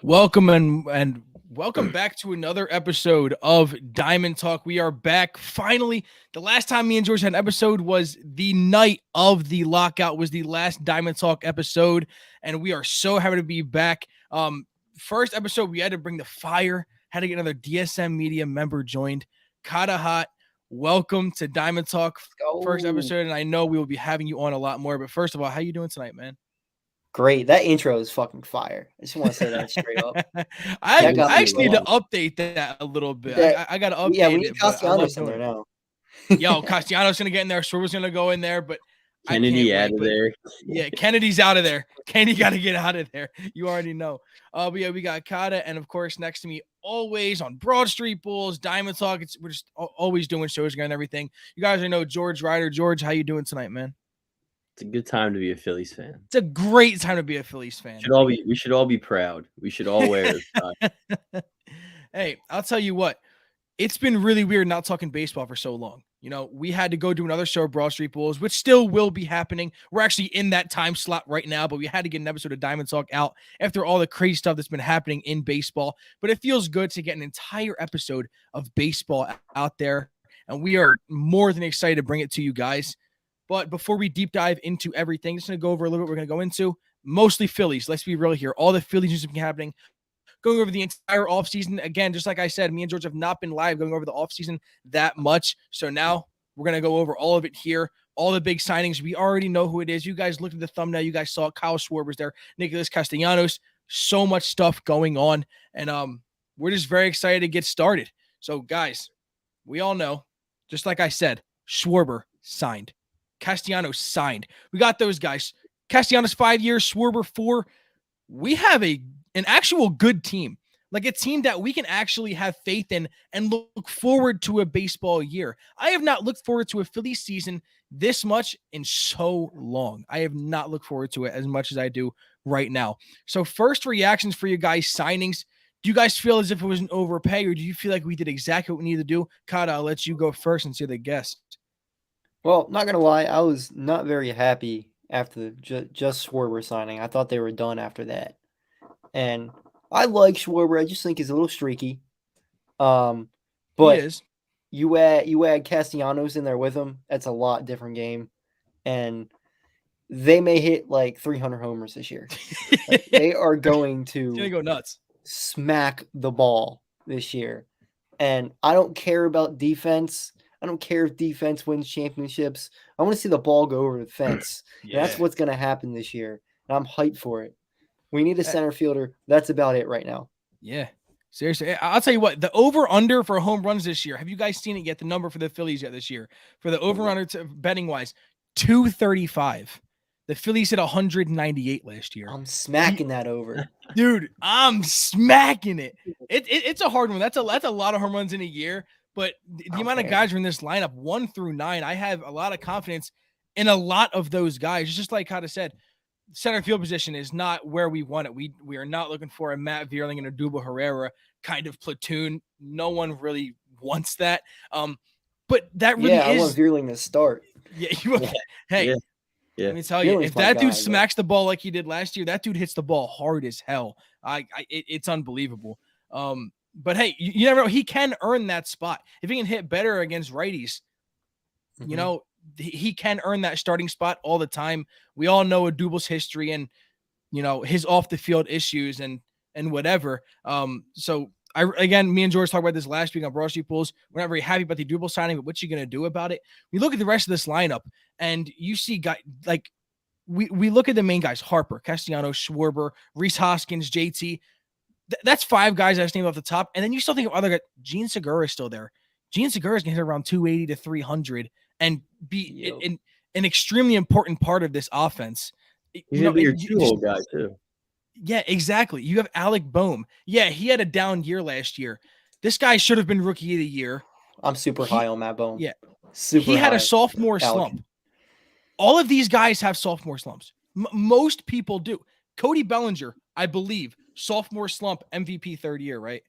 Welcome and welcome back to another episode of Diamond Talk. We are back finally. The last time me and George had an episode was the night of the lockout, was the last Diamond Talk episode, and we are so happy to be back. First episode, we had to bring the fire, had to get another DSM Media member joined. Cahtah Haht, welcome to Diamond Talk. First episode, and I know we will be having you on a lot more. But first of all, how you doing tonight, man? Great. That intro is fucking fire. I just want to say that straight up. I got me actually need to going. update that a little bit. That, I got to update yeah, we it. need But I love Castellanos in doing there it. now. Yo, Castellanos gonna get in there. Schwarber's gonna go in there, but Kennedy I out can't of wait. there. Yeah, Kennedy's out of there. Kennedy got to get out of there. You already know. But yeah, we got Cahtah, and of course next to me, always on Broad Street Bulls, Diamond Talk. We're just always doing shows and everything. You guys know George Ryder. George, how you doing tonight, man? It's a good time to be a Phillies fan. It's a great time to be a Phillies fan. We should all be proud. We should all wear it. Hey, I'll tell you what. It's been really weird not talking baseball for so long. You know, we had to go do another show of Broad Street Bulls, which still will be happening. We're actually in that time slot right now, but we had to get an episode of Diamond Talk out after all the crazy stuff that's been happening in baseball. But it feels good to get an entire episode of baseball out there, and we are more than excited to bring it to you guys. But before we deep dive into everything, just going to go over a little bit. We're going to go into mostly Phillies. Let's be real here. All the Phillies news have been happening. Going over the entire offseason. Again, just like I said, me and George have not been live going over the offseason that much. So now we're going to go over all of it here. All the big signings. We already know who it is. You guys looked at the thumbnail. You guys saw Kyle Schwarber's there. Nicholas Castellanos. So much stuff going on. And we're just very excited to get started. So, guys, we all know, just like I said, Schwarber signed. Castellanos signed. We got those guys. Castellanos 5 years, Schwarber 4. We have an actual good team, like a team that we can actually have faith in and look forward to a baseball year. I have not looked forward to a Phillies season this much in so long. I have not looked forward to it as much as I do right now. So first reactions for you guys signings. Do you guys feel as if it was an overpay, or do you feel like we did exactly what we needed to do? Cahtah, I'll let you go first and see the guest. Well, not going to lie, I was not very happy after just Schwarber signing. I thought they were done after that. And I like Schwarber. I just think he's a little streaky. But He is. you add Castellanos in there with him, that's a lot different game. And they may hit like 300 homers this year. Like, they are going to go nuts. Smack the ball this year. And I don't care about defense. I don't care if defense wins championships. I want to see the ball go over the fence. Yeah. That's what's going to happen this year. And I'm hyped for it. We need a center fielder. That's about it right now. Yeah. Seriously. I'll tell you what, the over-under for home runs this year, have you guys seen it yet? The number for the Phillies yet this year? For the over-under betting-wise, 235. The Phillies hit 198 last year. I'm smacking that over. Dude, I'm smacking it. It's a hard one. That's a lot of home runs in a year. But the amount of guys are in this lineup, 1 through 9, I have a lot of confidence in a lot of those guys. It's just like Cahtah said, center field position is not where we want it. We are not looking for a Matt Vierling and a Odubel Herrera kind of platoon. No one really wants that. But that really is. I want Vierling to start. Yeah. Hey. Yeah. Let me tell you, Vierling's if that dude guy, smacks the ball like he did last year, that dude hits the ball hard as hell. It's unbelievable. But hey, you never know. He can earn that spot. If he can hit better against righties, you know, he can earn that starting spot all the time. We all know Odubel's history and, you know, his off the field issues and whatever. So me and George talked about this last week on Broad Street Bulls. We're not very happy about the Odubel signing, but what you going to do about it? We look at the rest of this lineup and you see guys like we look at the main guys, Harper, Castellanos, Schwarber, Rhys Hoskins, JT. That's 5 guys I just named off the top. And then you still think of other guys. Gene Segura is still there. Gene Segura is going to hit around 280 to 300 and be an extremely important part of this offense. He's going to be your 2-hole guy, too. Yeah, exactly. You have Alec Boehm. Yeah, he had a down year last year. This guy should have been rookie of the year. I'm super high on Matt Boehm. Yeah. He had a sophomore slump. All of these guys have sophomore slumps. Most people do. Cody Bellinger, I believe, sophomore slump, MVP 3rd year, right?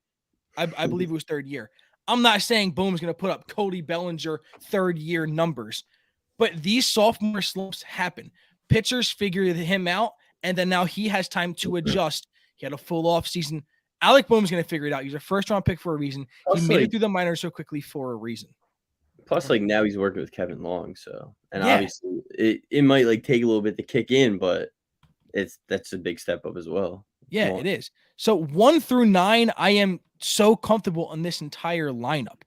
I believe it was 3rd year. I'm not saying Boom's going to put up Cody Bellinger 3rd year numbers, but these sophomore slumps happen. Pitchers figure him out, and then now he has time to adjust. He had a full off season. Alec Boehm's going to figure it out. He's a first-round pick for a reason. He made it through the minors so quickly for a reason. Plus, like, now he's working with Kevin Long, so and Yeah. obviously it might like take a little bit to kick in, but that's a big step up as well. Yeah, it is. So 1 through 9, I am so comfortable on this entire lineup.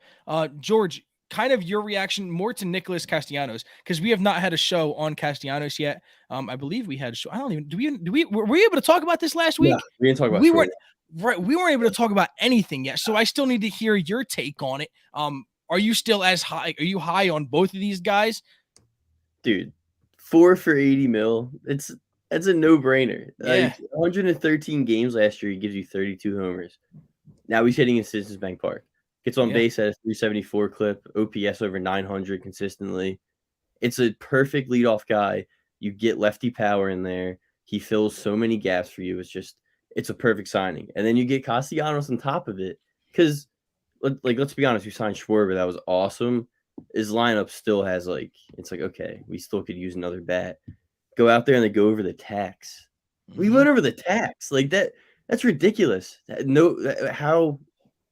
George, kind of your reaction more to Nicholas Castellanos, because we have not had a show on Castellanos yet. I believe we had a show. I don't even were we able to talk about this last week? Yeah, we didn't talk about we weren't able to talk about anything yet. So I still need to hear your take on it. Are you still as high? Are you high on both of these guys? Dude, 4 for 80 mil. That's a no-brainer. Yeah. Like 113 games last year, he gives you 32 homers. Now he's hitting in Citizens Bank Park. Gets on base at a 374 clip, OPS over 900 consistently. It's a perfect leadoff guy. You get lefty power in there. He fills so many gaps for you. It's a perfect signing. And then you get Castellanos on top of it. Because, let's be honest, we signed Schwarber. That was awesome. His lineup still has, it's like, okay, we still could use another bat. Go out there and they go over the tax. We went over the tax. Like that's ridiculous.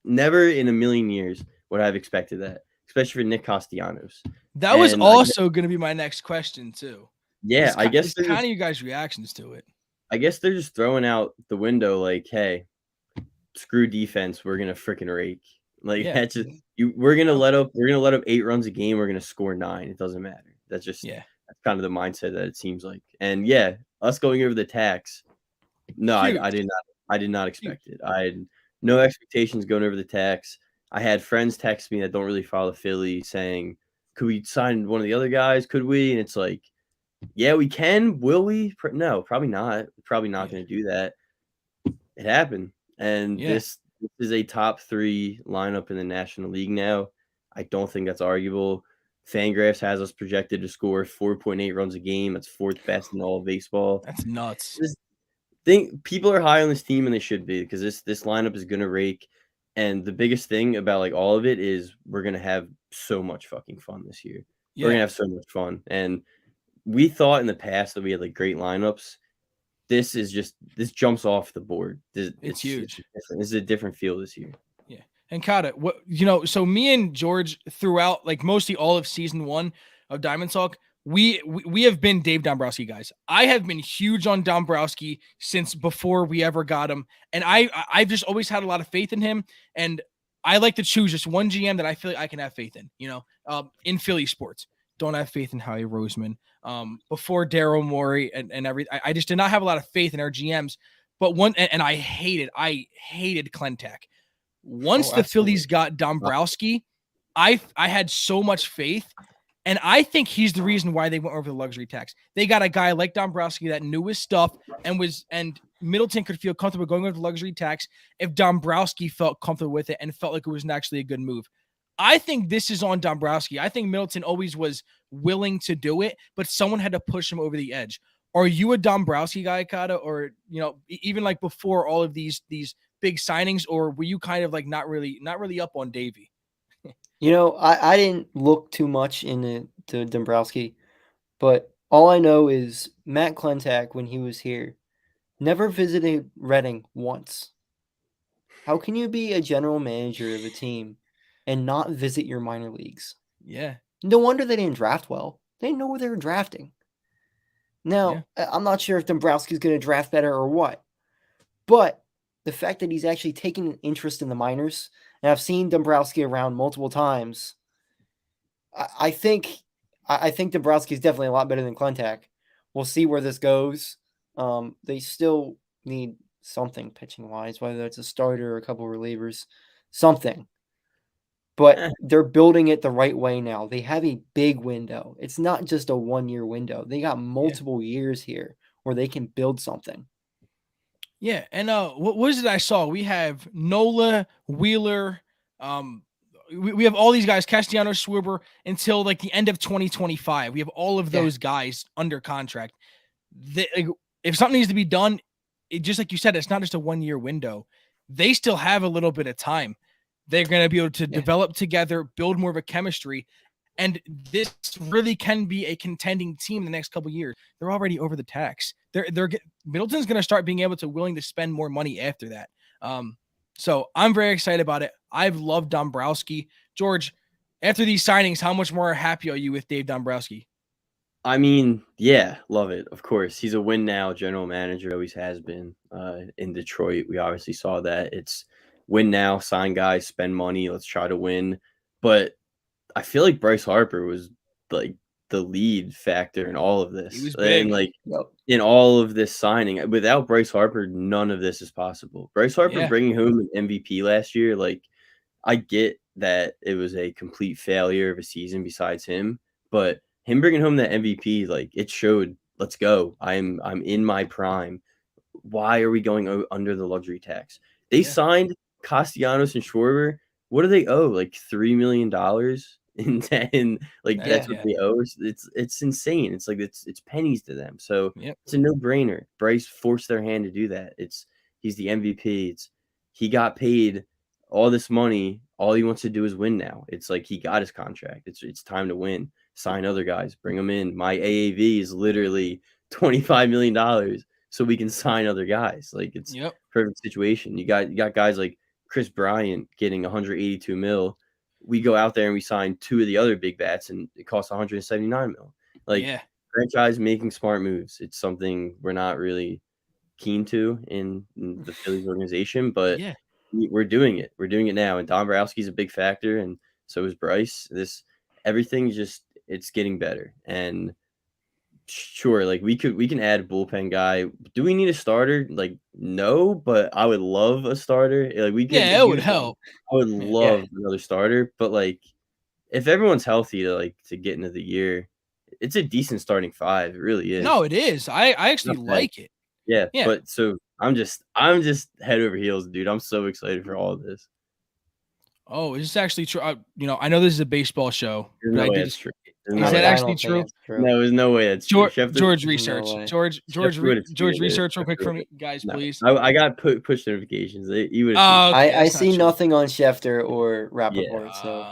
Never in a million years would I have expected that, especially for Nick Castellanos. That was also going to be my next question too. Yeah, I guess it's kind of you guys' reactions to it. I guess they're just throwing out the window like, hey, screw defense, we're gonna freaking rake. That's just we're gonna let up 8 runs a game, we're gonna score 9. It doesn't matter. That's just that's kind of the mindset that it seems like. And us going over the tax. No, I did not expect it. I had no expectations going over the tax. I had friends text me that don't really follow the Phillies saying, could we sign one of the other guys? Could we? And it's like, yeah, we can. Will we? No, probably not. Probably not going to do that. It happened. And this is a top 3 lineup in the National League now. I don't think that's arguable. Fangraphs has us projected to score 4.8 runs a game. That's 4th best in all of baseball. That's nuts. People are high on this team, and they should be, because this lineup is going to rake. And the biggest thing about all of it is we're going to have so much fucking fun this year. We're going to have so much fun. And we thought in the past that we had great lineups. This jumps off the board. It's huge. This is a different feel this year. Yeah. And Cahtah, so me and George throughout mostly all of season 1 of Diamond Talk, we have been Dave Dombrowski guys. I have been huge on Dombrowski since before we ever got him. And I've just always had a lot of faith in him. And I like to choose just one GM that I feel like I can have faith in, in Philly sports. Don't have faith in Howie Roseman. Before Daryl Morey and everything, I just did not have a lot of faith in our GMs. But I hated Klentak. Once the Phillies got Dombrowski, I had so much faith. And I think he's the reason why they went over the luxury tax. They got a guy like Dombrowski that knew his stuff and Middleton could feel comfortable going over the luxury tax if Dombrowski felt comfortable with it and felt like it was actually a good move. I think this is on Dombrowski. I think Middleton always was willing to do it, but someone had to push him over the edge. Are you a Dombrowski guy, Cahtah, or even before all of these big signings, or were you kind of not really up on Davey? I didn't look too much into Dombrowski, but all I know is Matt Klentak, when he was here, never visited Reading once. How can you be a general manager of a team and not visit your minor leagues? Yeah. No wonder they didn't draft well. They didn't know where they were drafting. Now, I'm not sure if Dombrowski's going to draft better or what, but the fact that he's actually taking an interest in the minors, and I've seen Dombrowski around multiple times, I think Dombrowski is definitely a lot better than Klentak. We'll see where this goes. They still need something pitching-wise, whether it's a starter or a couple of relievers, something. But they're building it the right way now. They have a big window. It's not just a 1-year window. They got multiple years here where they can build something. Yeah, and what was it I saw? We have Nola, Wheeler, we have all these guys, Castellanos, Schwarber, until the end of 2025. We have all of those guys under contract. If something needs to be done, just like you said, it's not just a 1-year window. They still have a little bit of time. They're going to be able to develop together, build more of a chemistry, and this really can be a contending team in the next couple of years. They're already over the tax. Middleton's going to start being able to willing to spend more money after that. So I'm very excited about it. I've loved Dombrowski. George, after these signings, how much more happy are you with Dave Dombrowski? I mean, yeah, love it. Of course, he's a win now general manager. Always has been. In Detroit, we obviously saw that. It's win now, sign guys, spend money. Let's try to win. But I feel like Bryce Harper was like the lead factor in all of this. He was big. And like in all of this signing. Without Bryce Harper, none of this is possible. Bryce Harper bringing home an MVP last year, like I get that it was a complete failure of a season besides him, but him bringing home that MVP, like it showed, let's go. I'm in my prime. Why are we going under the luxury tax? They signed Castellanos and Schwarber. What do they owe? Like $3 million in 10. Like that's what they owe. It's insane. It's like it's pennies to them. So it's a no-brainer. Bryce forced their hand to do that. He's the MVP. He got paid all this money. All he wants to do is win now. It's like he got his contract. It's time to win. Sign other guys. Bring them in. My AAV is literally $25 million, so we can sign other guys. Like it's perfect situation. You got guys like Chris Bryant getting 182 mil. We go out there and we sign two of the other big bats, and it costs 179 mil. Like franchise making smart moves. It's something we're not really keen to in the Phillies organization, but we're doing it. We're doing it now, and Dombrowski's a big factor, and so is Bryce. Everything it's getting better. And sure, like we can add a bullpen guy. Do we need a starter? Like no, but I would love a starter. Like we could. Yeah, it would help. I would love another starter, but like if everyone's healthy to get into the year, it's a decent starting five. It really is. No, it is. I actually like it. Yeah, but so I'm just head over heels, dude. I'm so excited for all of this. Oh, is this actually true? I know this is a baseball show. There's no way that's true. Is that actually true? No, there's no way that's true. George research. George research real quick for me, guys, please. I got push notifications. I see nothing on Schefter or Rappaport. So,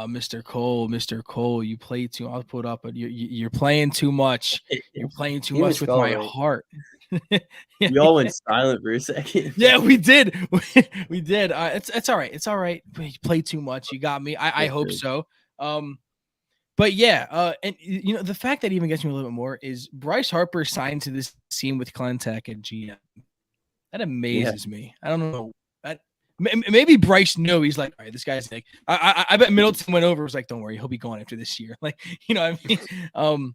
Mr. Cole, you play too. I'll put up, but you're playing too much. You're playing too much with my heart. We all went silent for a second. Yeah, we did. We did. It's all right. It's all right. You play too much. You got me. I hope so. But yeah, and the fact that even gets me a little bit more is Bryce Harper signed to this team with Clentech and GM. That amazes me. I don't know. Maybe Bryce knew. He's like, all right, this guy's like, I bet Middleton went over. Was like, don't worry, he'll be gone after this year. Like, what I mean?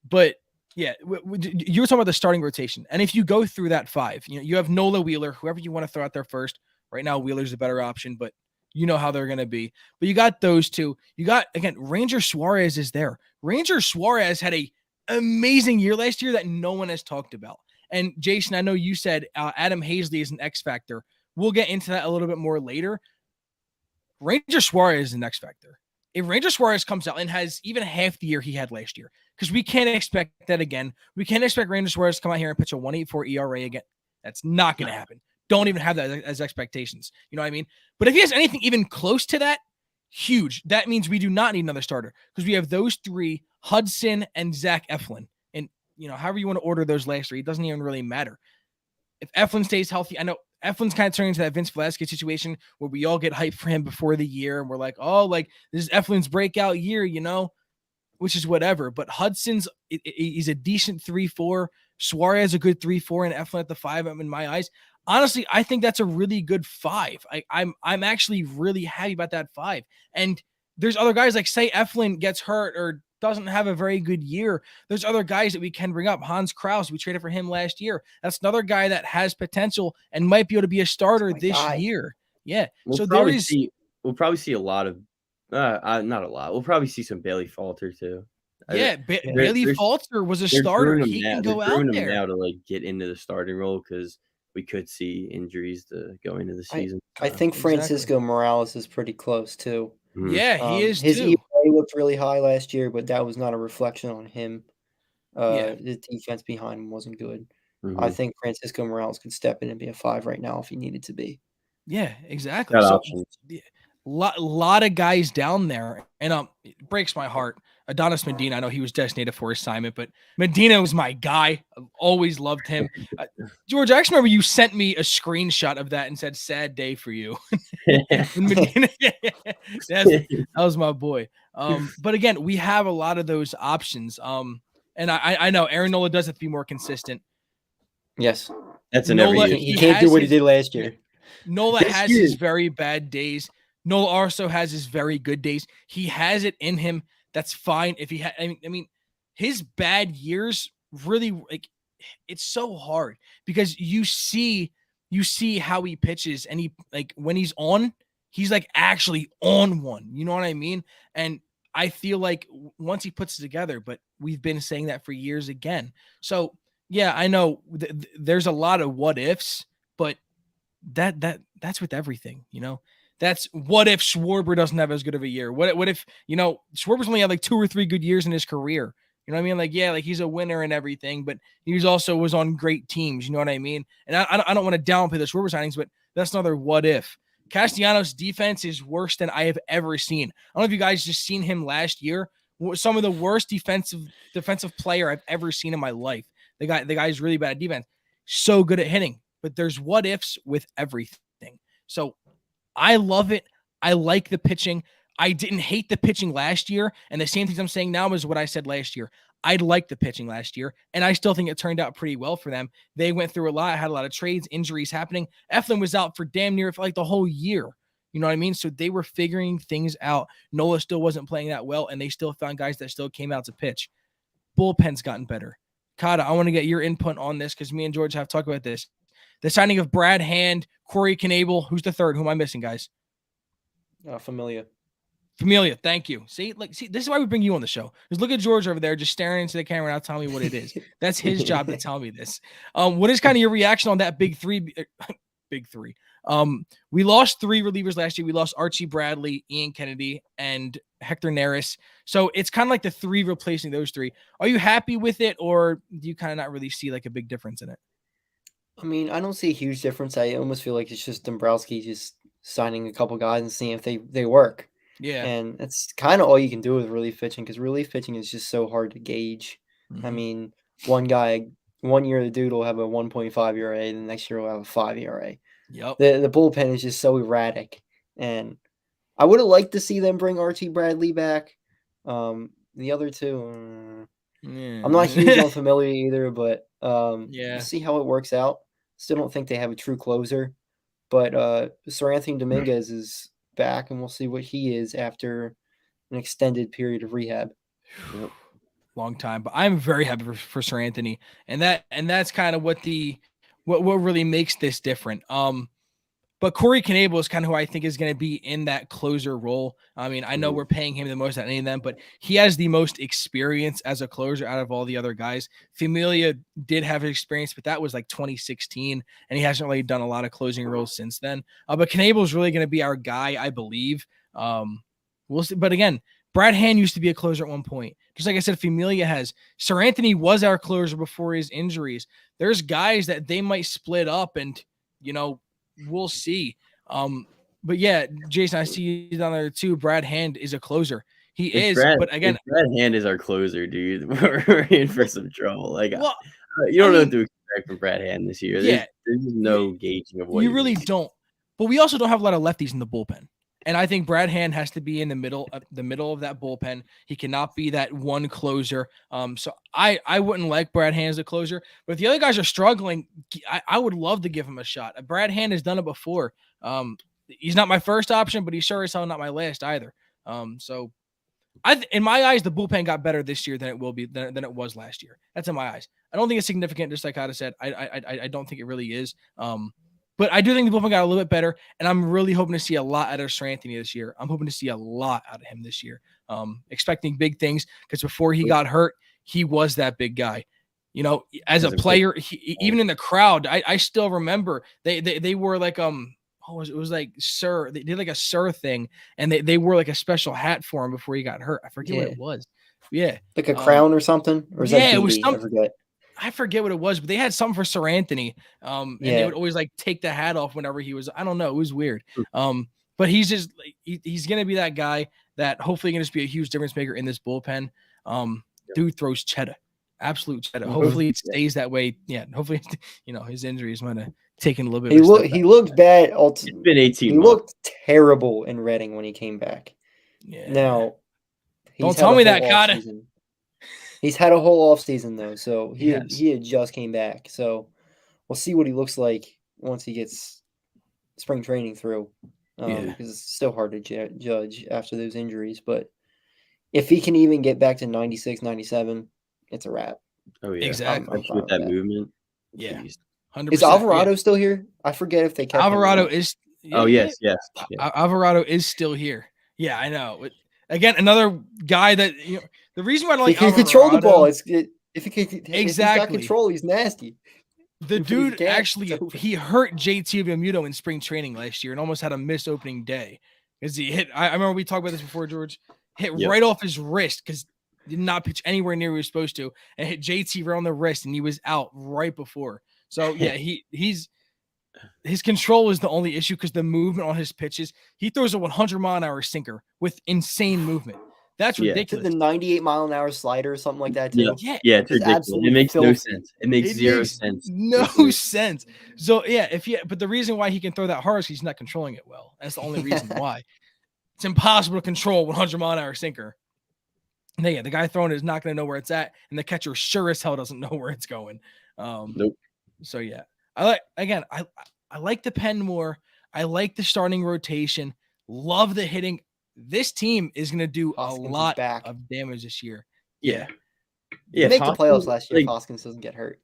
But yeah, you were talking about the starting rotation, and if you go through that five, you have Nola, Wheeler, whoever you want to throw out there first. Right now, Wheeler's a better option, but you know how they're going to be. But you got those two. You got, again, Ranger Suarez is there. Ranger Suarez had a amazing year last year that no one has talked about. And Jason, I know you said Adam Hazley is an X factor. We'll get into that a little bit more later. Ranger Suarez is an X factor. If Ranger Suarez comes out and has even half the year he had last year, because we can't expect that again. We can't expect Ranger Suarez to come out here and pitch a 1.84 ERA again. That's not going to happen. Don't even have that as expectations. You know what I mean? But if he has anything even close to that, huge. That means we do not need another starter because we have those three, Hudson and Zach Eflin. And, however you want to order those last three, it doesn't even really matter. If Eflin stays healthy, I know Eflin's kind of turning into that Vince Velasquez situation where we all get hyped for him before the year. And we're like, oh, like this is Eflin's breakout year, which is whatever. But Hudson's, he's a decent 3-4. Suarez a good 3-4 and Eflin at the 5 in my eyes. Honestly, I think that's a really good 5. I'm actually really happy about that 5. And there's other guys like say Eflin gets hurt or doesn't have a very good year. There's other guys that we can bring up. Hans Kraus, we traded for him last year. That's another guy that has potential and might be able to be a starter this year. Yeah. We'll probably see a lot of not a lot. We'll probably see some Bailey Falter too. Yeah, Bailey Falter was a starter. He can go out there now to get into the starting role because we could see injuries to go into the season. I think Francisco Morales is pretty close too. Mm-hmm. Yeah, he is his too. ERA looked really high last year, but that was not a reflection on him. The defense behind him wasn't good. Mm-hmm. I think Francisco Morales could step in and be a 5 right now if he needed to be. Yeah, exactly. So, lot of guys down there, and it breaks my heart. Adonis Medina, I know he was designated for assignment, but Medina was my guy. I've always loved him. George, I actually remember you sent me a screenshot of that and said, "Sad day for you." Medina, that was my boy. But again, we have a lot of those options. And I know Aaron Nola does have to be more consistent. Yes, that's an every year. He can't do what he did last year. Nola has his very bad days. Nola also has his very good days. He has it in him. That's fine. If he had, I mean, his bad years really, like, it's so hard because you see how he pitches, and he, like, when he's on, he's like actually on one. You know what I mean? And I feel like once he puts it together, but we've been saying that for years again. So yeah, I know there's a lot of what ifs, but that's with everything, you know. That's what if Schwarber doesn't have as good of a year? What if, you know, Schwarber's only had like 2 or 3 good years in his career? You know what I mean? Like, yeah, like he's a winner and everything, but he was on great teams. You know what I mean? And I don't want to downplay the Schwarber signings, but that's another what if. Castellanos' defense is worse than I have ever seen. I don't know if you guys just seen him last year. Some of the worst defensive player I've ever seen in my life. The guy's really bad at defense. So good at hitting, but there's what ifs with everything. So I love it. I like the pitching. I didn't hate the pitching last year, and the same things I'm saying now is what I said last year. I liked the pitching last year, and I still think it turned out pretty well for them. They went through a lot, had a lot of trades, injuries happening. Eflin was out for damn near for like the whole year. You know what I mean? So they were figuring things out. Nola still wasn't playing that well, and they still found guys that still came out to pitch. Bullpen's gotten better. Cahtah, I want to get your input on this because me and George have talked about this. The signing of Brad Hand, Corey Knebel. Who's the third? Who am I missing, guys? Familia, thank you. See, this is why we bring you on the show. Because look at George over there just staring into the camera now telling me what it is. That's his job to tell me this. What is kind of your reaction on that big three? Big three. We lost 3 relievers last year. We lost Archie Bradley, Ian Kennedy, and Hector Neris. So it's kind of like the 3 replacing those 3. Are you happy with it, or do you kind of not really see like a big difference in it? I mean, I don't see a huge difference. I almost feel like it's just Dombrowski just signing a couple guys and seeing if they work. Yeah. And that's kind of all you can do with relief pitching, because relief pitching is just so hard to gauge. Mm-hmm. I mean, one year the dude will have a 1.5 ERA, the next year will have a 5 ERA. Yep. The bullpen is just so erratic. And I would have liked to see them bring Archie Bradley back. The other 2, I'm not huge on Familia either, but we'll see how it works out. Still don't think they have a true closer, but Sir Anthony Dominguez is back, and we'll see what he is after an extended period of rehab. Yep. Long time, but I'm very happy for Sir Anthony, and that's kind of what really makes this different. But Corey Knebel is kind of who I think is going to be in that closer role. I mean, I know we're paying him the most out of any of them, but he has the most experience as a closer out of all the other guys. Familia did have experience, but that was like 2016, and he hasn't really done a lot of closing roles since then. But Knebel is really going to be our guy, I believe. We'll see. But again, Brad Hand used to be a closer at one point. Just like I said, Familia has. Sir Anthony was our closer before his injuries. There's guys that they might split up, and, you know, we'll see. But yeah, Jason, I see you down there too. Brad Hand is a closer. But again, Brad Hand is our closer, dude. We're in for some trouble. Like, well, you don't know what to expect from Brad Hand this year. There's no gauging of what you really don't. But we also don't have a lot of lefties in the bullpen. And I think Brad Hand has to be in the middle of that bullpen. He cannot be that one closer. So I wouldn't like Brad Hand as a closer. But if the other guys are struggling, I would love to give him a shot. Brad Hand has done it before. He's not my first option, but he's sure as hell not my last either. So in my eyes, the bullpen got better this year than it was last year. That's in my eyes. I don't think it's significant, just like Cahtah said. I don't think it really is. But I do think the bullpen got a little bit better, and I'm really hoping to see a lot out of Sir Anthony this year. I'm hoping to see a lot out of him this year. Expecting big things, because before he got hurt, he was that big guy. You know, as a player, even in the crowd, I still remember they were like it was like Sir. They did like a Sir thing, and they wore like a special hat for him before he got hurt. I forget what it was. Yeah, like a crown or something. Or is that it was something. I forget what it was, but they had something for Sir Anthony. And they would always like take the hat off whenever he was, I don't know. It was weird. But he's just he's going to be that guy that hopefully going to be a huge difference maker in this bullpen. Dude throws cheddar, absolute cheddar. Hopefully it stays that way. Yeah, hopefully his injuries might have taken a little bit. He looked bad. It's been 18 He months. looked terrible in Reading when he came back. Yeah. Now, don't tell me that, Cahtah. He's had a whole off season though, so he had just came back. So we'll see what he looks like once he gets spring training through. Because it's still hard to judge after those injuries. But if he can even get back to 96, 97, it's a wrap. Oh, yeah. Exactly. With that movement. Yeah. 100%. Is Alvarado still here? I forget if they kept Alvarado him. is. Oh, yes. Alvarado is still here. Yeah, I know. Again, another guy that the reason why I like Alvarado, control the ball. If he's got control, he's nasty. The dude actually he hurt JT Realmuto in spring training last year and almost had a missed opening day because he hit. I remember we talked about this before, George. Hit right off his wrist because did not pitch anywhere near where he was supposed to, and hit JT right on the wrist, and he was out right before. So yeah, his control is the only issue because the movement on his pitches, he throws a 100-mile-an-hour sinker with insane movement. That's ridiculous. The 98-mile-an-hour slider or something like that too. Yeah, it's ridiculous. It makes no sense. It makes zero sense. No sense. So but the reason why he can throw that hard is he's not controlling it well. That's the only reason why. It's impossible to control 100-mile-an-hour sinker. And the guy throwing it is not going to know where it's at, and the catcher sure as hell doesn't know where it's going. Nope. So yeah, I like the pen more. I like the starting rotation. Love the hitting. This team is going to do Hoskins a lot of damage this year. Yeah. Make the playoffs last year if Hoskins doesn't get hurt.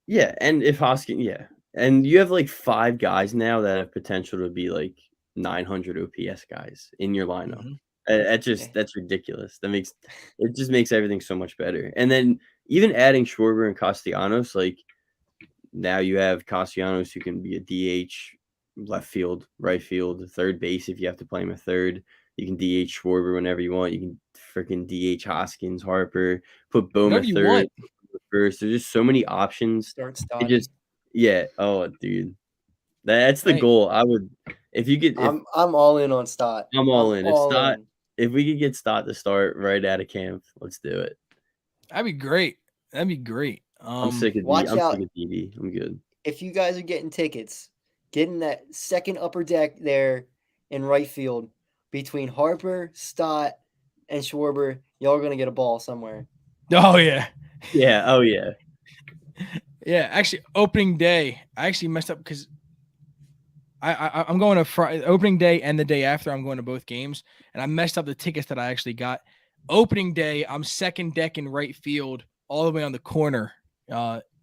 Yeah, and if Hoskins, and you have like 5 guys now that have potential to be like 900 OPS guys in your lineup. Mm-hmm. That's ridiculous. It just makes everything so much better. And then even adding Schwarber and Castellanos, like now you have Castellanos who can be a DH, left field, right field, third base if you have to play him a third. You can DH Schwarber whenever you want. You can freaking DH Hoskins, Harper, put Bowman third, first. There's just so many options. Start starting. Oh, dude, that's the goal. I would, if you get. I'm all in on Stott. I'm all in. If we could get Stott to start right out of camp, let's do it. That'd be great. I'm sick of DD. I'm good. If you guys are getting tickets, getting that second upper deck there in right field. Between Harper, Stott, and Schwarber, y'all are going to get a ball somewhere. Oh, yeah. Yeah. Oh, yeah. Yeah. Actually, opening day, I actually messed up because I'm going to opening day and the day after. I'm going to both games, and I messed up the tickets that I actually got. Opening day, I'm second deck in right field all the way on the corner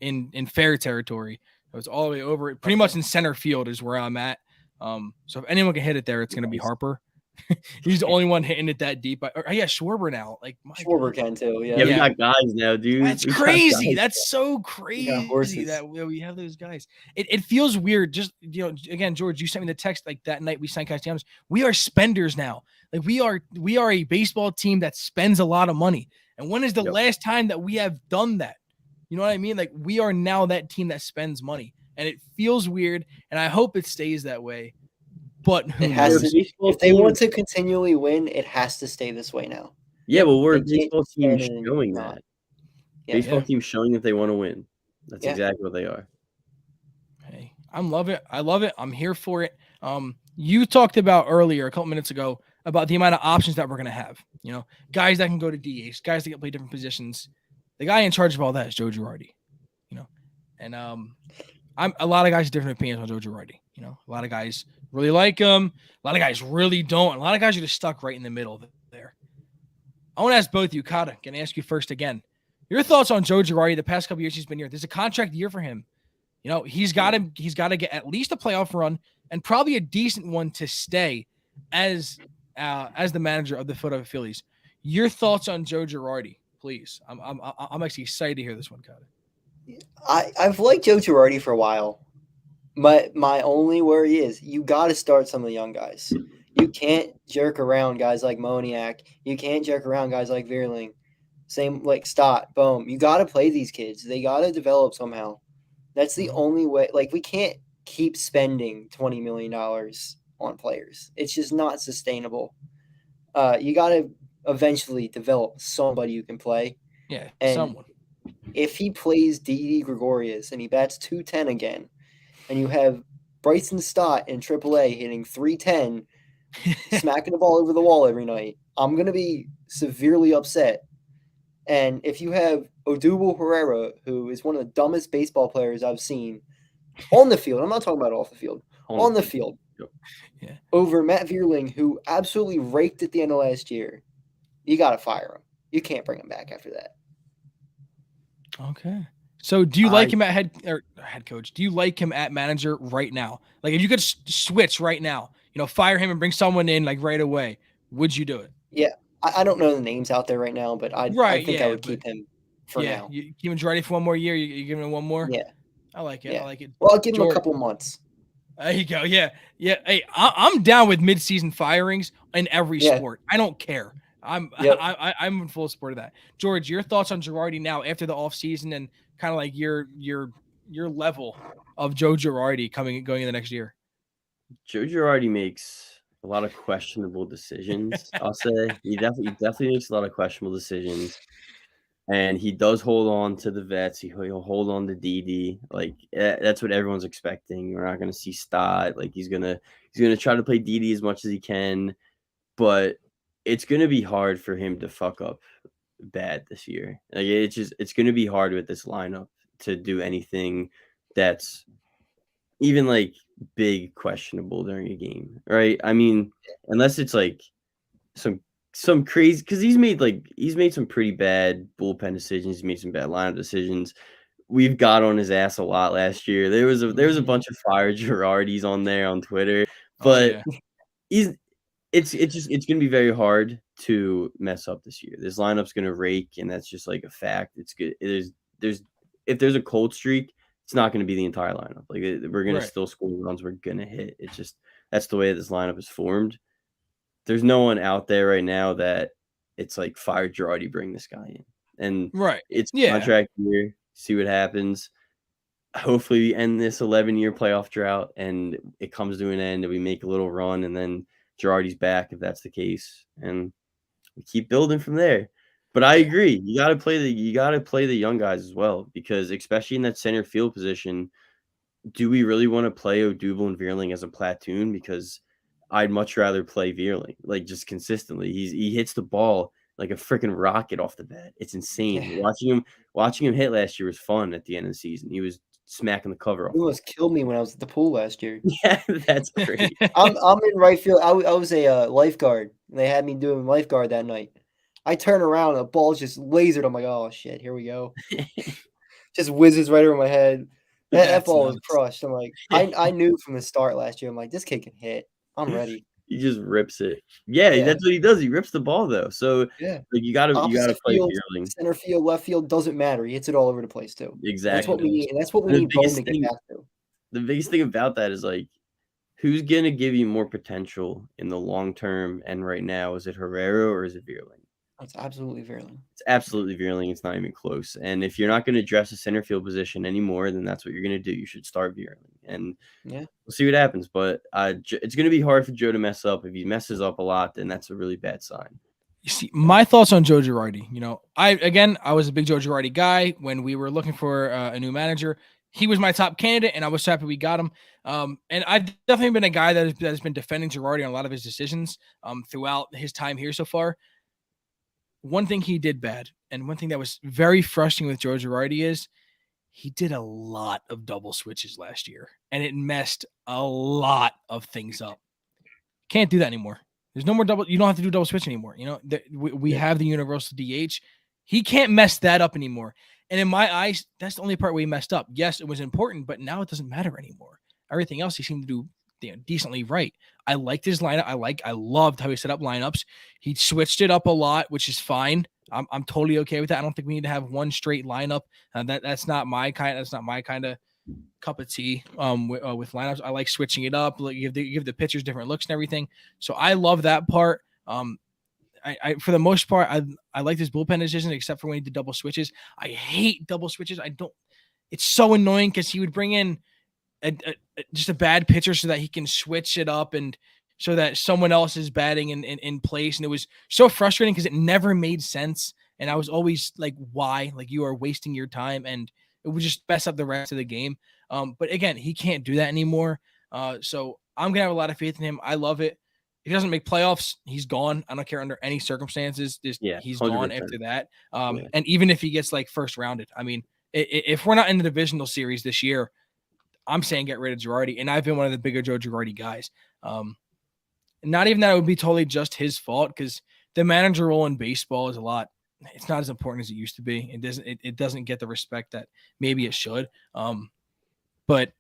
in fair territory. It was all the way over. Pretty much in center field is where I'm at. So if anyone can hit it there, it's going to be Harper. He's the only one hitting it that deep. Schwarber now. Like Schwarber can too. Yeah, we got guys now, dude. That's crazy. That's so crazy that we have those guys. It feels weird. Just again, George, you sent me the text like that night we signed Castellanos. We are spenders now. Like we are a baseball team that spends a lot of money. And when is the last time that we have done that? You know what I mean? Like we are now that team that spends money, and it feels weird. And I hope it stays that way. But it has to, if they want to continually win, it has to stay this way now. Yeah, well, we're a baseball team showing that. Baseball team showing that they want to win. That's exactly what they are. Hey, I love it. I'm here for it. You talked about earlier, a couple minutes ago, about the amount of options that we're going to have. Guys that can go to DH, guys that can play different positions. The guy in charge of all that is Joe Girardi. And I'm a lot of guys have different opinions on Joe Girardi. A lot of guys really like him. A lot of guys really don't. And a lot of guys are just stuck right in the middle there. I want to ask both of you, Cahtah. Going to ask you first again. Your thoughts on Joe Girardi the past couple years he's been here. There's a contract year for him. He's got to get at least a playoff run and probably a decent one to stay as the manager of the Philadelphia Phillies. Your thoughts on Joe Girardi, please. I'm actually excited to hear this one, Cahtah. I've liked Joe Girardi for a while. My only worry is you got to start some of the young guys. You can't jerk around guys like Moniak. You can't jerk around guys like Vierling. Same like Stott, Bohm. You got to play these kids. They got to develop somehow. That's the only way. Like we can't keep spending $20 million on players. It's just not sustainable. You got to eventually develop somebody who can play. Yeah, And someone. if he plays Didi Gregorius and he bats 210 again, and you have Bryson Stott in AAA hitting 310, smacking the ball over the wall every night, I'm going to be severely upset. And if you have Odubel Herrera, who is one of the dumbest baseball players I've seen on the field, I'm not talking about off the field, on the field, yeah, over Matt Vierling, who absolutely raked at the end of last year, you got to fire him. You can't bring him back after that. Okay. So do you like him at head coach? Do you like him at manager right now? Like if you could switch right now, fire him and bring someone in like right away, would you do it? Yeah. I don't know the names out there right now, but I think I would keep him for now. You keep him Girardi for one more year. You give him one more? Yeah. I like it. Yeah. I like it. Well, I'll give him a couple months. There you go. Yeah. Yeah. Hey, I'm down with mid-season firings in every sport. I don't care. I'm in full support of that. George, your thoughts on Girardi now after the offseason and kind of like your level of Joe Girardi going into the next year? Joe Girardi makes a lot of questionable decisions. I'll say he definitely makes a lot of questionable decisions, and he does hold on to the vets. He'll hold on to Didi. Like that's what everyone's expecting. We're not going to see Stott. Like he's gonna try to play Didi as much as he can, but it's going to be hard for him to fuck up bad this year. Like it's going to be hard with this lineup to do anything that's even like big questionable during a game, right? I mean, unless it's like some crazy, because he's made some pretty bad bullpen decisions. He's made some bad lineup decisions. We've got on his ass a lot last year. There was a bunch of fire Girardis on there on Twitter, but it's gonna be very hard to mess up this year. This lineup's gonna rake, and that's just like a fact. It's good. If there's a cold streak, it's not gonna be the entire lineup. Like we're gonna still score runs. We're gonna hit. It's just that's the way this lineup is formed. There's no one out there right now that it's like fire Girardi, bring this guy in, and it's contract year. See what happens. Hopefully, we end this 11-year playoff drought, and it comes to an end, and we make a little run, and then Girardi's back if that's the case, and we keep building from there. But I agree, you got to play the young guys as well, because especially in that center field position, do we really want to play Odubel and Vierling as a platoon? Because I'd much rather play Vierling like just consistently. He hits the ball like a freaking rocket off the bat. It's insane. Yeah. Watching him hit last year was fun. At the end of the season, he was smacking the cover off. He almost killed me when I was at the pool last year. Yeah, that's great. I'm in right field. I was a lifeguard. They had me doing lifeguard that night. I turn around, and the ball's just lasered. I'm like, oh shit, here we go. Just whizzes right over my head. That ball was crushed. I'm like, I knew from the start last year. I'm like, this kid can hit. I'm ready. He just rips it. Yeah, that's what he does. He rips the ball though. So like you gotta play Vierling. Center field, left field, doesn't matter. He hits it all over the place too. Exactly. That's what we need. And that's what we need Bone to get back to. The biggest thing about that is like, who's gonna give you more potential in the long term? And right now, is it Herrera or is it Vierling? It's absolutely Vierling. It's absolutely Vierling. It's not even close. And if you're not going to address the center field position anymore, then that's what you're going to do. You should start Vierling. And we'll see what happens. But it's going to be hard for Joe to mess up. If he messes up a lot, then that's a really bad sign. You see, my thoughts on Joe Girardi. I was a big Joe Girardi guy when we were looking for a new manager. He was my top candidate, and I was happy we got him. And I've definitely been a guy that has been defending Girardi on a lot of his decisions throughout his time here so far. One thing he did bad, and one thing that was very frustrating with Joe Girardi is he did a lot of double switches last year, and it messed a lot of things up. Can't do that anymore. There's no more double. You don't have to do double switch anymore. We have the universal DH. He can't mess that up anymore. And in my eyes, that's the only part where he messed up. Yes, it was important, but now it doesn't matter anymore. Everything else he seemed to do decently right. I liked his lineup. I loved how he set up lineups. He switched it up a lot, which is fine. I'm totally okay with that. I don't think we need to have one straight lineup. That's not my kind of cup of tea with lineups. I like switching it up. Like give the pitchers different looks and everything. So I love that part. I for the most part, I like this bullpen decision, except for when he did double switches. I hate double switches. It's so annoying because he would bring in just a bad pitcher so that he can switch it up and so that someone else is batting in place. And it was so frustrating because it never made sense. And I was always like, why? Like, you are wasting your time, and it would just mess up the rest of the game. But again, he can't do that anymore. So I'm gonna have a lot of faith in him. I love it. If he doesn't make playoffs, he's gone. I don't care under any circumstances. He's 100%. gone after that. And even if he gets like first rounded, I mean, if we're not in the divisional series this year, I'm saying get rid of Girardi. And I've been one of the bigger Joe Girardi guys. Not even that it would be totally just his fault, because the manager role in baseball is it's not as important as it used to be. It doesn't get the respect that maybe it should. But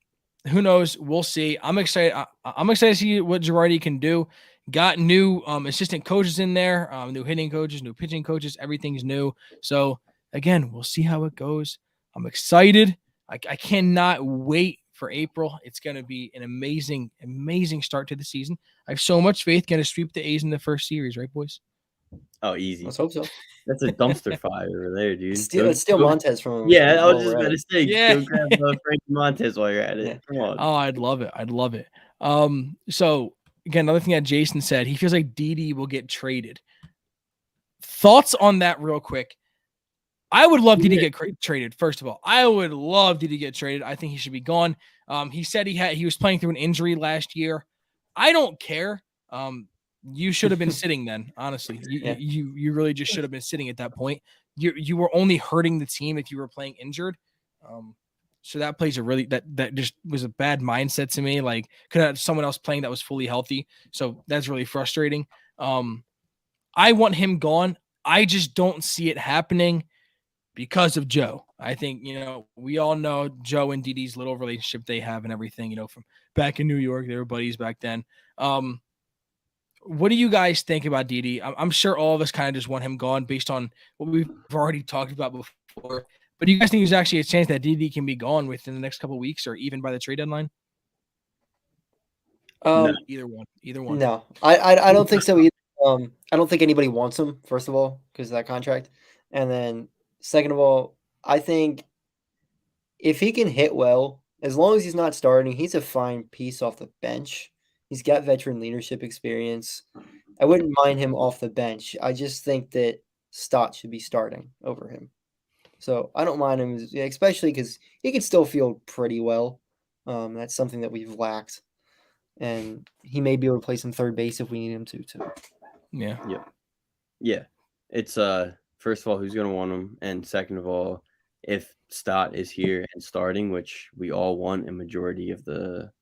who knows? We'll see. I'm excited. I'm excited to see what Girardi can do. Got new assistant coaches in there, new hitting coaches, new pitching coaches. Everything's new. So again, we'll see how it goes. I'm excited. I cannot wait for April. It's going to be an amazing, amazing start to the season. I have so much faith. Going to sweep the A's in the first series, right, boys? Oh, easy. Let's hope so. That's a dumpster fire over there, dude. Let's steal Montez from him. Yeah, I was just about to say, Yeah. go grab Frankie Montez while you're at it. Yeah. Come on. Oh, I'd love it. I'd love it. So again, another thing that Jason said, he feels like Didi will get traded. Thoughts on that real quick? I would love Didi to get traded. First of all, I would love Didi to get traded. I think he should be gone. He said he was playing through an injury last year. I don't care. You should have been sitting then. Honestly, you really just should have been sitting at that point. You were only hurting the team if you were playing injured. So that plays that just was a bad mindset to me. Like, could have someone else playing that was fully healthy. So that's really frustrating. I want him gone. I just don't see it happening because of Joe. I think, we all know Joe and Didi's little relationship they have and everything, from back in New York. They were buddies back then. What do you guys think about Didi? I'm sure all of us kind of just want him gone based on what we've already talked about before. But do you guys think there's actually a chance that Didi can be gone within the next couple of weeks or even by the trade deadline? No. Either one. No, I don't think so either. I don't think anybody wants him, first of all, because of that contract. And then second of all, I think if he can hit well, as long as he's not starting, he's a fine piece off the bench. He's got veteran leadership experience. I wouldn't mind him off the bench. I just think that Stott should be starting over him. So I don't mind him, especially because he can still field pretty well. That's something that we've lacked. And he may be able to play some third base if we need him to, too. Yeah. Yeah. It's first of all, who's going to want him? And second of all, if Stott is here and starting, which we all want, a majority of the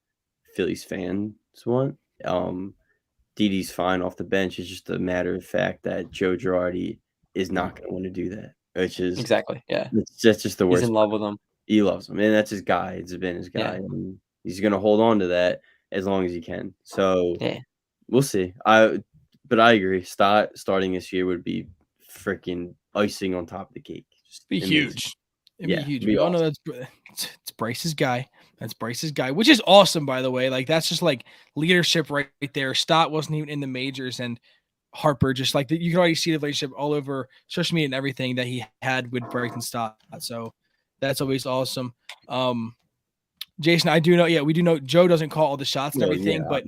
Phillies fans want, Didi's fine off the bench. It's just a matter of fact that Joe Girardi is not going to want to do that, which is exactly, yeah. That's just the worst. He's in love with him. He loves him, and that's his guy. It's been his guy, and he's going to hold on to that as long as he can. So we'll see. But I agree. Starting this year would be freaking icing on top of the cake. Just be huge. It'd be huge. We all know it's Bryce's guy. That's Bryce's guy, which is awesome, by the way. Like, that's just like leadership right there. Stott wasn't even in the majors, and Harper, just like you can already see the relationship all over social media and everything that he had with Bryce and Stott. So that's always awesome. Jason, I do know. Yeah, we do know Joe doesn't call all the shots and everything, but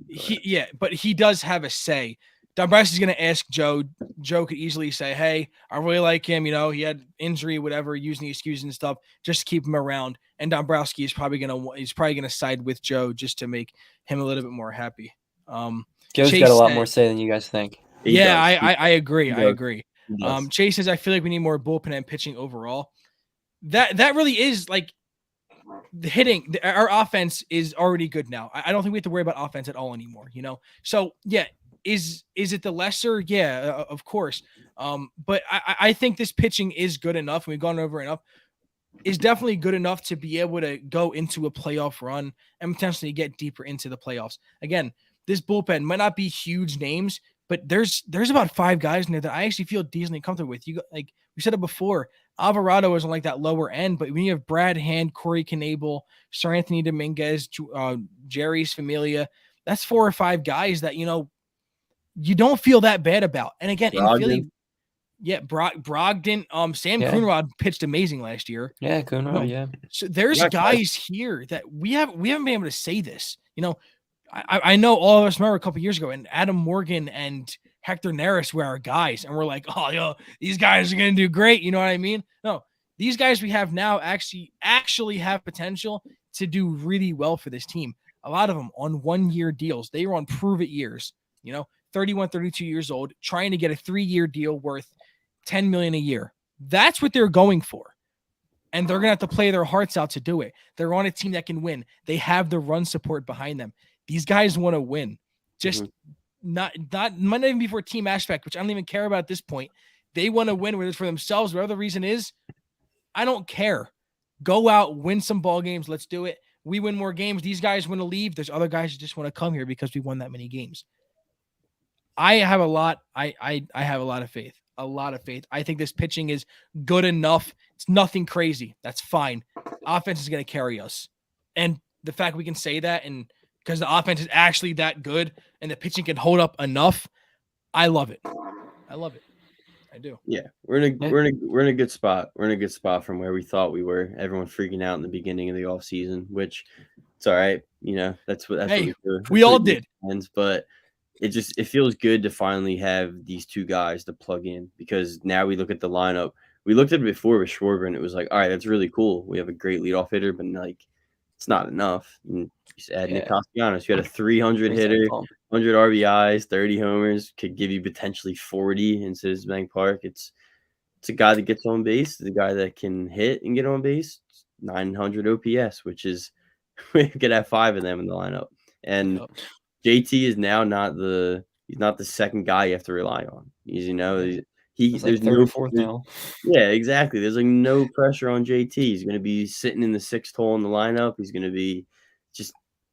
he does have a say. Don Bryce is going to ask Joe. Joe could easily say, "Hey, I really like him. He had injury, whatever, using the excuses and stuff, just to keep him around." And Dombrowski is probably going to side with Joe just to make him a little bit more happy. Joe's got a lot more say than you guys think. I agree. I agree. Chase says, "I feel like we need more bullpen and pitching overall." That really is like the hitting. Our offense is already good now. I don't think we have to worry about offense at all anymore. So yeah. Is it the lesser? Yeah, of course. But I think this pitching is good enough. We've gone over enough. Is definitely good enough to be able to go into a playoff run and potentially get deeper into the playoffs. Again, this bullpen might not be huge names, but there's about 5 guys in there that I actually feel decently comfortable with. Like we said it before, Alvarado is on like that lower end, but when you have Brad Hand, Corey Knebel, Sir Anthony Dominguez, Jerry's Familia, that's 4 or 5 guys that you don't feel that bad about. And again, in Philly, Yeah, Brogdon, Sam Yeah. Coonrod pitched amazing last year. Yeah, Coonrod, yeah. So there's Yeah, guys here that we haven't been able to say this. I know all of us remember a couple years ago, and Adam Morgan and Hector Neris were our guys, and we're like, oh, these guys are gonna do great. You know what I mean? No, these guys we have now actually have potential to do really well for this team. A lot of them on 1-year deals. They were on prove it years. 31, 32 years old, trying to get a 3-year deal worth $10 million a year. That's what they're going for. And they're going to have to play their hearts out to do it. They're on a team that can win. They have the run support behind them. These guys want to win. Just might not even be for a team aspect, which I don't even care about at this point. They want to win, whether it's for themselves, whatever the reason is. I don't care. Go out, win some ball games. Let's do it. We win more games. These guys want to leave. There's other guys who just want to come here because we won that many games. I have a lot. I have a lot of faith. A lot of faith. I think this pitching is good enough. It's nothing crazy. That's fine. Offense is going to carry us. And the fact we can say that, and because the offense is actually that good and the pitching can hold up enough, I love it. I love it. I do. Yeah, we're in a good spot. We're in a good spot from where we thought we were. Everyone freaking out in the beginning of the off season, which it's all right. That's what we do. We all did. But it feels good to finally have these two guys to plug in, because now we look at the lineup. We looked at it before with Schwarber, and it was like, all right, that's really cool. We have a great leadoff hitter, but it's not enough. You just add Nick Castellanos. You had a 300 hitter, 100 RBIs, 30 homers, could give you potentially 40 in Citizens Bank Park. It's a guy that gets on base. It's a guy that can hit and get on base. 900 OPS, which is we could have 5 of them in the lineup. And JT is now he's not the second guy you have to rely on. There's like third or fourth now. Yeah, exactly. There's no pressure on JT. He's going to be sitting in the 6th hole in the lineup. He's going to be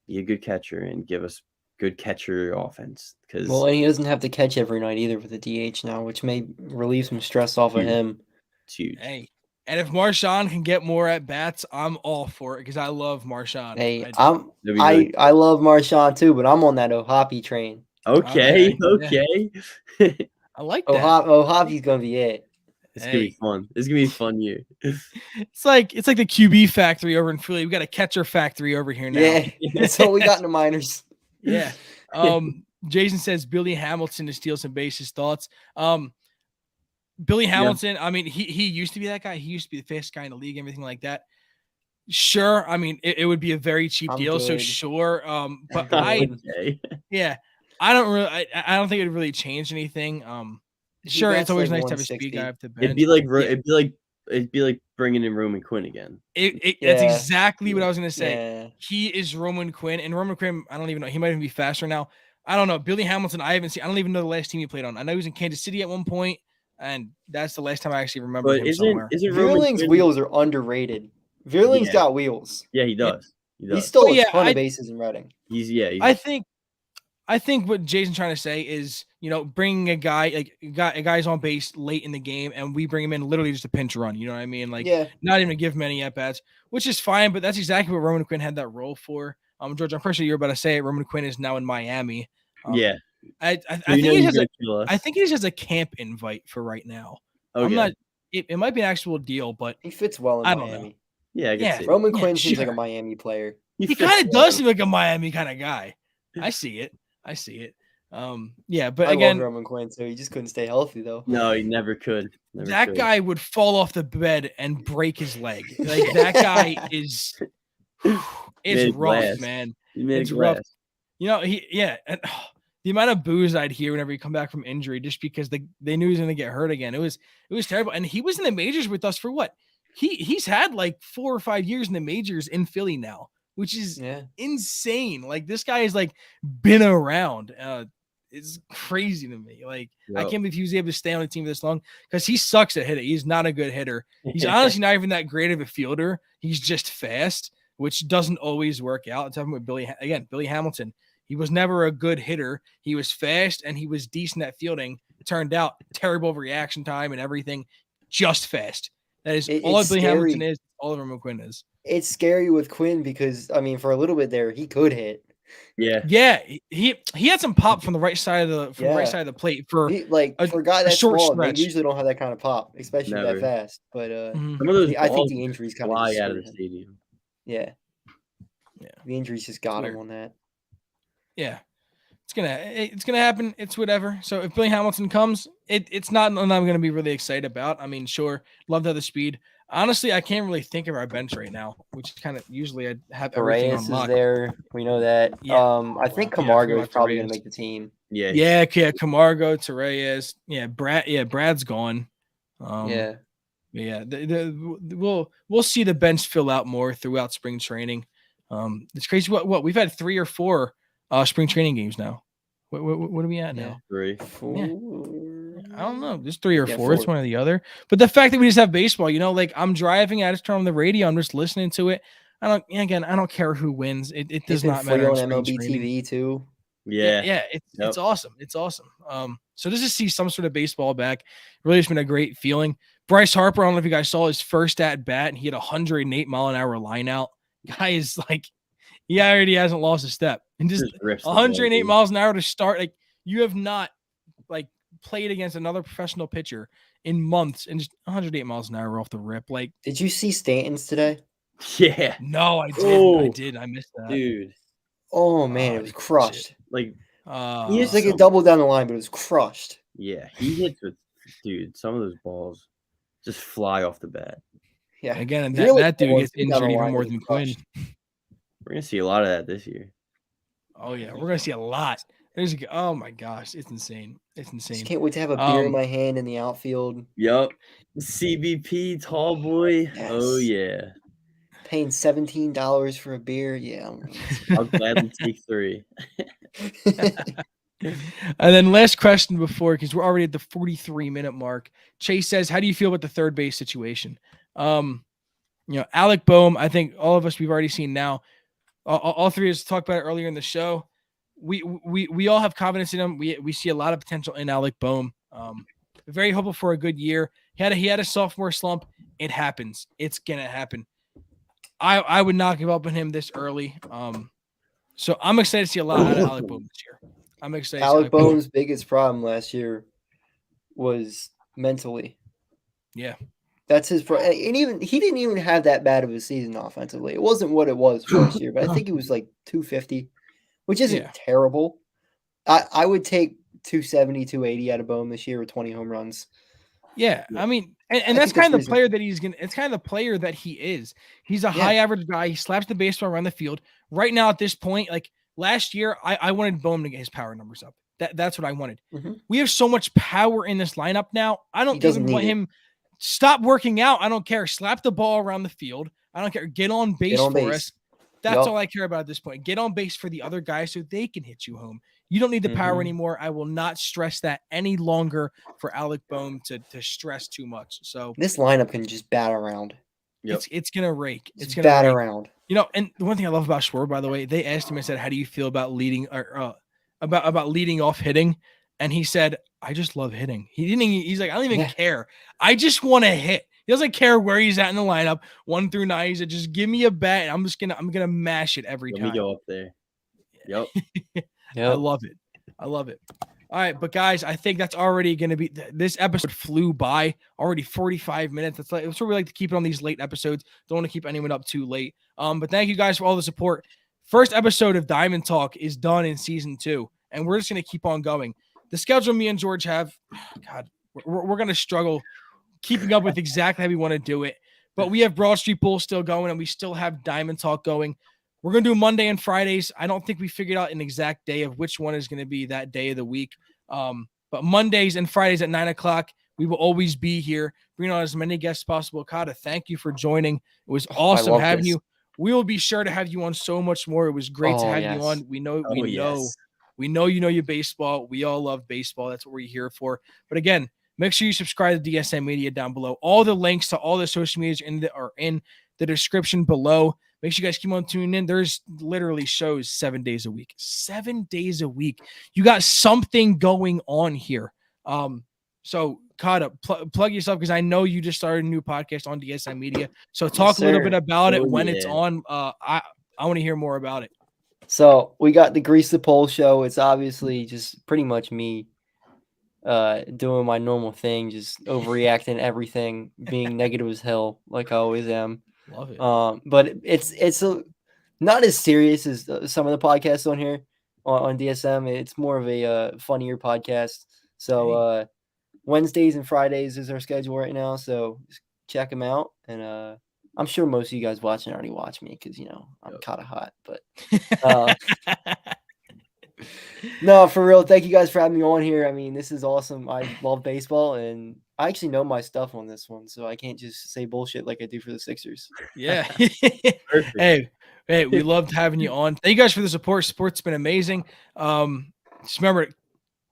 a good catcher and give us good catcher offense. And he doesn't have to catch every night either with the DH now, which may relieve some stress off of him. It's huge. Hey, and if Marshawn can get more at bats, I'm all for it because I love Marshawn. Hey, I love Marshawn too, but I'm on that Ohapi train. Okay. I like that. Ohapi's gonna be it. It's gonna be fun. It's gonna be a fun year. It's like the QB factory over in Philly. We got a catcher factory over here now. Yeah, that's what we got in the minors. Yeah. Jason says Billy Hamilton to steal some bases. Thoughts? Billy Hamilton. Yeah. I mean, he used to be that guy. He used to be the fastest guy in the league. Everything like that. Sure. I mean, it would be a very cheap deal. Good. So sure. But I don't think it would really change anything. Sure, it's always nice to have a speed guy up the bench. It'd be like bringing in Roman Quinn again. That's exactly what I was gonna say. Yeah. He is Roman Quinn, and Roman Quinn, I don't even know. He might even be faster now. I don't know. Billy Hamilton, I haven't seen. I don't even know the last team he played on. I know he was in Kansas City at one point, and that's the last time I actually remember him somewhere. Vierling's wheels are underrated. Vierling's got wheels. Yeah, he does. He stole a ton of bases in Reading. I think what Jason's trying to say is, bringing a guy's on base late in the game, and we bring him in literally just a pinch run. You know what I mean? Not even to give him any at bats, which is fine. But that's exactly what Roman Quinn had that role for. George, I'm pretty sure you're about to say it. Roman Quinn is now in Miami. I think he just has a camp invite for right now. Okay. I'm not. It might be an actual deal, but he fits well in Miami. Know. Yeah, Roman Quinn seems like a Miami player. He kind of does seem like a Miami kind of guy. I see it. But again, love Roman Quinn, so he just couldn't stay healthy though. No, he never could. Guy would fall off the bed and break his leg. Like that guy is. It's rough, man. It's rough. The amount of boos I'd hear whenever he come back from injury, just because they knew he was going to get hurt again. It was terrible, and he was in the majors with us for what? He's had like 4 or 5 years in the majors in Philly now, which is insane. Like this guy has been around. It's crazy to me. I can't believe he was able to stay on the team this long because he sucks at hitting. He's not a good hitter. He's honestly not even that great of a fielder. He's just fast, which doesn't always work out. I'm talking about Billy Hamilton. He was never a good hitter. He was fast and he was decent at fielding. It turned out terrible reaction time and everything. Just fast. That is all Billy Hamilton is. All of Roman Quinn is. It's scary with Quinn because, for a little bit there, he could hit. Yeah, he had some pop from the right side of the plate for for a guy a that's short small, they stretch. usually don't have that kind of pop, especially Never. that fast. But some of those I think balls the just injuries kind of fly out of the stadium. Yeah. The injuries just got him on that. Yeah. It's gonna happen. It's whatever. So if Billy Hamilton comes, it's not one I'm gonna be really excited about. I mean, sure, love to have the speed. Honestly, I can't really think of our bench right now, which is kind of usually I have everything on lock. Is there. We know that. Yeah. I think Camargo is probably going to make the team. Yeah. Camargo, Torres. Yeah. Brad's gone. Yeah. We'll see the bench fill out more throughout spring training. It's crazy. What we've had 3 or 4 spring training games now. What are we at now? 3. 4. Yeah. I don't know. There's 3 or 4. It's one or the other. But the fact that we just have baseball, like I'm driving, I just turn on the radio, I'm just listening to it. I don't care who wins. It does not matter. On MLB TV too. Yeah. It's awesome. It's awesome. So just to see some sort of baseball back, really has been a great feeling. Bryce Harper, I don't know if you guys saw his first at bat, and he had 108 mile an hour line out. Guy is like, he already hasn't lost a step, and just 108 miles an hour to start. Like, you have not played against another professional pitcher in months, and just 108 miles an hour off the rip. Like, did you see Stanton's today? Yeah. No, I did. I missed that, dude. Oh man, it was crushed. Shit. Like, he just a double down the line, but it was crushed. Yeah, he hits with some of those balls just fly off the bat. Yeah, again, that dude gets injured even more than Quinn. We're gonna see a lot of that this year. Oh yeah, we're gonna see a lot. Oh my gosh, it's insane. It's insane. Just can't wait to have a beer in my hand in the outfield. Yup. CBP tall boy. Yes. Oh yeah. Paying $17 for a beer. Yeah. I'll gladly take 3. And then last question before, because we're already at the 43-minute mark. Chase says, how do you feel about the third base situation? Alec Boehm, I think all of us, we've already seen now. All 3 of us talked about it earlier in the show. We all have confidence in him. We see a lot of potential in Alec Boehm. Very hopeful for a good year. He had a sophomore slump. It happens. It's gonna happen. I would not give up on him this early. So I'm excited to see a lot out of Alec Boehm this year. I'm excited. Alec Boehm's biggest problem last year was mentally. Yeah. That's his problem. And he didn't even have that bad of a season offensively. It wasn't what it was last year, but I think it was like 250, which isn't terrible. I would take 270, 280 out of Boehm this year with 20 home runs. Yeah, I mean, and that's kind of the player that it's kind of the player that he is. He's a high average guy. He slaps the baseball around the field. Right now at this point, like last year, I wanted Boehm to get his power numbers up. That's what I wanted. Mm-hmm. We have so much power in this lineup now. I don't even want him stop working out. I don't care. Slap the ball around the field. I don't care. Get on base for us. That's all I care about at this point. Get on base for the other guys so they can hit you home. You don't need the power anymore. I will not stress that any longer for Alec Boehm to stress too much. So this lineup can just bat around. It's gonna rake. It's gonna bat around. And the one thing I love about Schwarber, by the way, they asked him and said, "How do you feel about leading or about leading off hitting?" And he said, "I just love hitting." He's like, "I don't even care. I just want to hit." He doesn't care where he's at in the lineup, 1 through 9. He said, "Just give me a bat, and I'm gonna mash it every time." Let me go up there. Yep. I love it. All right, but guys, I think that's already going to be this episode flew by already 45 minutes. That's what we like to keep it on these late episodes. Don't want to keep anyone up too late. But thank you guys for all the support. First episode of Diamond Talk is done in season 2, and we're just going to keep on going. The schedule me and George have, God, we're going to struggle keeping up with exactly how we want to do it. But we have Broad Street Bulls still going, and we still have Diamond Talk going. We're going to do Monday and Fridays. I don't think we figured out an exact day of which one is going to be that day of the week. But Mondays and Fridays at 9 o'clock, we will always be here, bringing on as many guests as possible. Cahtah, thank you for joining. It was awesome having you. We will be sure to have you on so much more. It was great to have you on. We know you know your baseball. We all love baseball. That's what we're here for. But again, make sure you subscribe to DSM Media down below. All the links to all the social medias are in the description below. Make sure you guys keep on tuning in. There's literally shows 7 days a week. 7 days a week. You got something going on here. So Cahtah, plug yourself, because I know you just started a new podcast on DSM Media. So talk a little bit about it when it's on. I want to hear more about it. So we got the Grease the Pole show. It's obviously just pretty much me doing my normal thing, just overreacting to everything, being negative as hell, like I always am. Love it. But it's not as serious as some of the podcasts on here on DSM. It's more of a funnier podcast. So Wednesdays and Fridays is our schedule right now. So just check them out. And I'm sure most of you guys watching already watch me because I'm Cahtah Haht. But no, for real. Thank you guys for having me on here. I mean, this is awesome. I love baseball, and I actually know my stuff on this one, so I can't just say bullshit like I do for the Sixers. Yeah. Hey, we loved having you on. Thank you guys for the support. Support's been amazing. Just remember,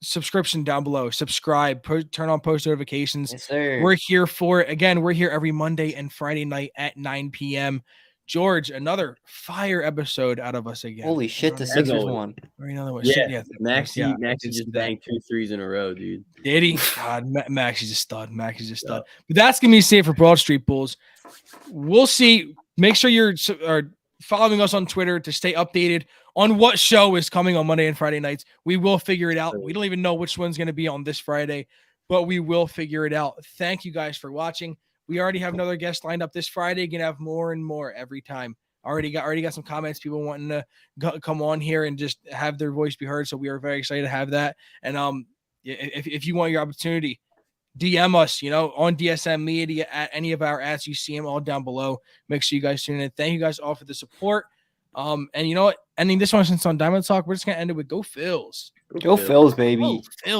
subscription down below. Subscribe. Turn on post notifications. Yes, sir. We're here for it. Again, we're here every Monday and Friday night at 9 p.m. George, another fire episode out of us again. Holy shit, the Sixers won. Another one. Yeah, Maxie just banged 2 threes in a row, dude. Did he? God, Max is a stud. Max is a stud. But that's gonna be safe for Broad Street Bulls. We'll see. Make sure you're following us on Twitter to stay updated on what show is coming on Monday and Friday nights. We will figure it out. We don't even know which one's gonna be on this Friday, but we will figure it out. Thank you guys for watching. We already have another guest lined up this Friday. Gonna have more and more every time. Already got some comments, people wanting to come on here and just have their voice be heard. So we are very excited to have that. And if you want your opportunity, DM us, on DSM Media at any of our ads. You see them all down below. Make sure you guys tune in. Thank you guys all for the support. And you know what? Ending this one since on Diamond Talk, we're just gonna end it with Go Phils. Go Phils, baby. Go Phils.